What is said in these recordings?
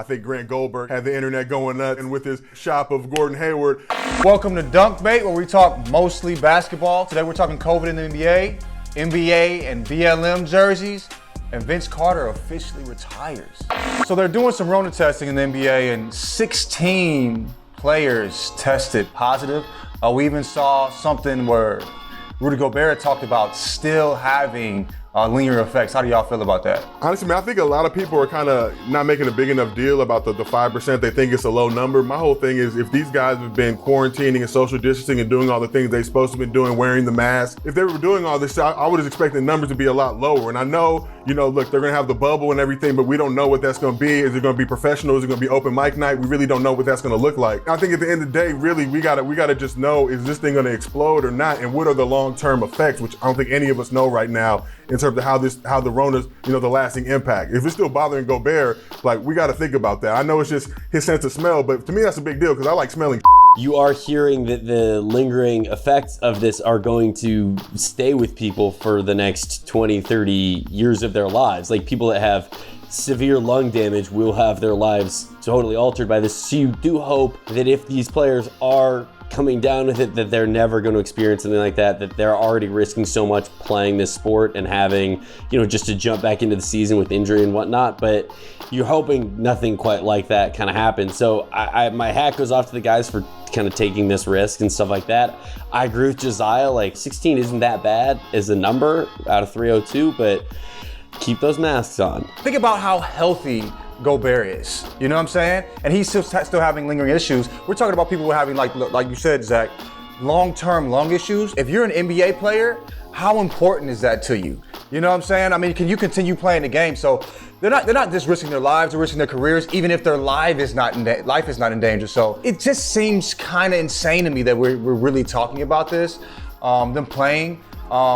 I think Grant Goldberg had the internet going nuts, and with his shop of Gordon Hayward. Welcome to Dunk Bait, where we talk mostly basketball. Today we're talking COVID in the NBA, NBA and BLM jerseys, and Vince Carter officially retires. So they're doing some Rona testing in the NBA, and 16 players tested positive. We even saw something where Rudy Gobert talked about still having lingering effects. How do y'all feel about that? Honestly, man, I think a lot of people are kind of not making a big enough deal about the 5%. They think it's a low number. My whole thing is, if these guys have been quarantining and social distancing and doing all the things they're supposed to be doing, wearing the mask, if they were doing all this, I would have expected the numbers to be a lot lower. And I know, look, they're going to have the bubble and everything, but we don't know what that's going to be. Is it going to be professional? Is it going to be open mic night? We really don't know what that's going to look like. I think at the end of the day, really, we got to just know, is this thing going to explode or not? And what are the long-term effects, which I don't think any of us know right now, in terms of how the Rona's, the lasting impact. If it's still bothering Gobert, we got to think about that. I know it's just his sense of smell, but to me that's a big deal because I like smelling. You are hearing that the lingering effects of this are going to stay with people for the next 20, 30 years of their lives. Like, people that have severe lung damage will have their lives totally altered by this. So you do hope that if these players are coming down with it, that they're never going to experience something like that they're already risking so much playing this sport and having, just to jump back into the season with injury and whatnot. But you're hoping nothing quite like that kind of happens. So my hat goes off to the guys for kind of taking this risk and stuff like that. I agree with Josiah, 16 isn't that bad as a number out of 302, but keep those masks on. Think about how healthy Gobert is, you know what I'm saying? And he's still having lingering issues. We're talking about people having, like you said, Zach, long-term lung issues. If you're an NBA player, how important is that to you? You know what I'm saying? I mean, can you continue playing the game? So they're not just risking their lives, they're risking their careers, even if their life is not in danger. So it just seems kind of insane to me that we're really talking about this, them playing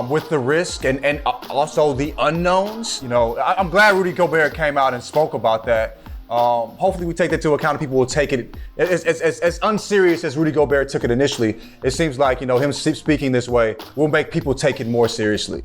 with the risk and also the unknowns. I'm glad Rudy Gobert came out and spoke about that. Hopefully we take that into account and people will take it as unserious as Rudy Gobert took it initially. It seems like, him speaking this way will make people take it more seriously.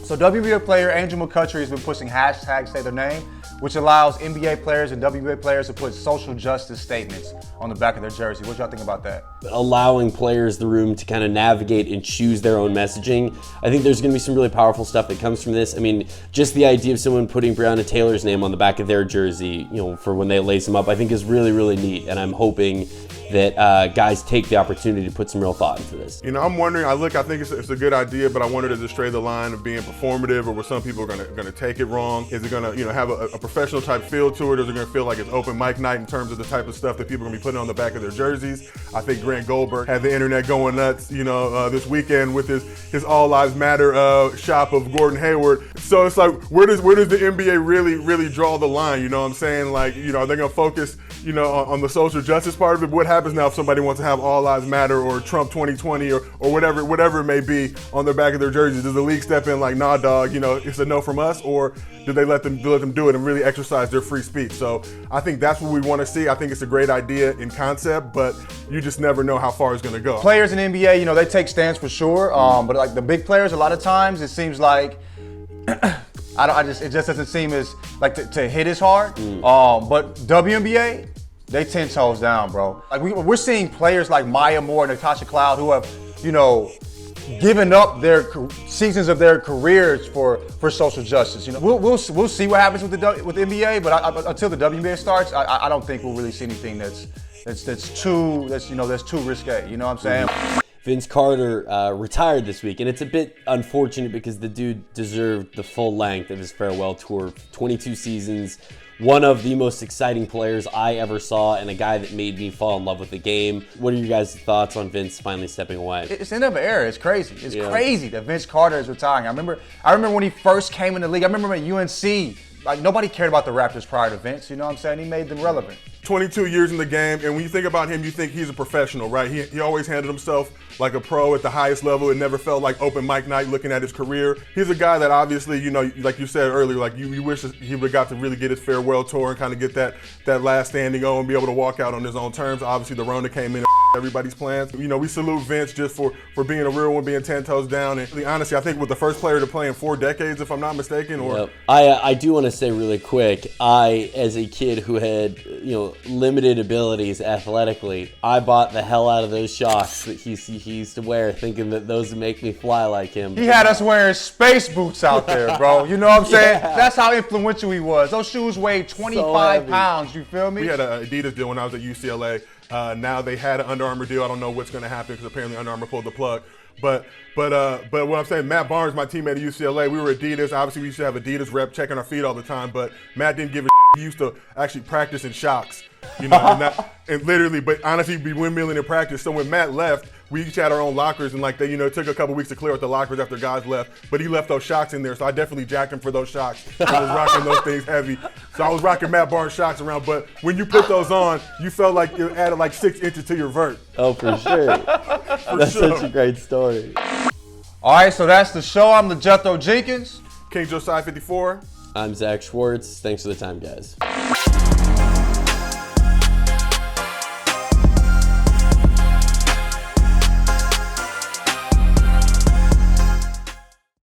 So WNBA player Angel McCutchery has been pushing #SayTheirName, which allows NBA players and WNBA players to put social justice statements on the back of their jersey. What y'all think about that? Allowing players the room to kind of navigate and choose their own messaging. I think there's going to be some really powerful stuff that comes from this. I mean, just the idea of someone putting Breonna Taylor's name on the back of their jersey, for when they lace them up, I think is really, really neat. And I'm hoping that guys take the opportunity to put some real thought into this. I'm wondering, I think it's a good idea, but I wonder, does it stray the line of being performative, or were some people going to take it wrong? Is it going to have a professional type feel to it, or is it going to feel like it's open mic night in terms of the type of stuff that people are going to be putting on the back of their jerseys? I think Grant Goldberg had the internet going nuts, this weekend with his All Lives Matter shop of Gordon Hayward. So it's like, where does the NBA really draw the line? You know what I'm saying? Are they going to focus, on the social justice part of it? What happens now if somebody wants to have All Lives Matter or Trump 2020 or whatever it may be on their back of their jerseys? Does the league step in like, nah, dog, it's a no from us, or do they let them do it and really exercise their free speech? So I think that's what we want to see. I think it's a great idea in concept, but you just never know how far it's going to go. Players in the NBA, they take stands for sure, but like the big players, a lot of times it seems like it just doesn't seem as like to hit as hard. But WNBA, they 10 toes down, bro. Like we're seeing players like Maya Moore and Natasha Cloud who have, given up their seasons of their careers for social justice. We'll see what happens with the NBA, but until the WNBA starts, I don't think we'll really see anything that's too risque. You know what I'm saying? Vince Carter retired this week, and it's a bit unfortunate because the dude deserved the full length of his farewell tour. 22 seasons, one of the most exciting players I ever saw, and a guy that made me fall in love with the game. What are your guys' thoughts on Vince finally stepping away? It's the end of an era. It's crazy. It's crazy that Vince Carter is retiring. I remember when he first came in the league. I remember at UNC, nobody cared about the Raptors prior to Vince. You know what I'm saying? He made them relevant. 22 years in the game, and when you think about him, you think he's a professional, right? He always handled himself like a pro at the highest level. It never felt like open mic night looking at his career. He's a guy that obviously, like you said earlier, you wish he would have got to really get his farewell tour and kind of get that last standing on and be able to walk out on his own terms. Obviously, the Rona came in and everybody's plans. You know, we salute Vince just for being a real one, being 10 toes down. And honestly, I think was the first player to play in 4 decades, if I'm not mistaken. Or Yep. I do want to say really quick, as a kid who had, limited abilities athletically, I bought the hell out of those shocks that he used to wear, thinking that those would make me fly like him. He had us wearing space boots out there, bro. You know what I'm saying? Yeah. That's how influential he was. Those shoes weighed 25 heavy. pounds. You feel me? we had an Adidas deal when I was at UCLA. Now they had an Under Armour deal. I don't know what's going to happen because apparently Under Armour pulled the plug. But what I'm saying, Matt Barnes, my teammate at UCLA, we were Adidas. Obviously, we used to have Adidas rep checking our feet all the time. But Matt didn't give a He used to actually practice in shocks, and literally, but honestly, be windmilling in practice. So when Matt left, we each had our own lockers, and it took a couple weeks to clear out the lockers after guys left. But he left those shocks in there, so I definitely jacked him for those shocks. I was rocking those things heavy, so I was rocking Matt Barnes shocks around. But when you put those on, you felt like you added like 6 inches to your vert. Oh, for sure. That's such a great story. All right, so that's the show. I'm the Jethro Jenkins. King Josiah 54. I'm Zach Schwartz. Thanks for the time, guys.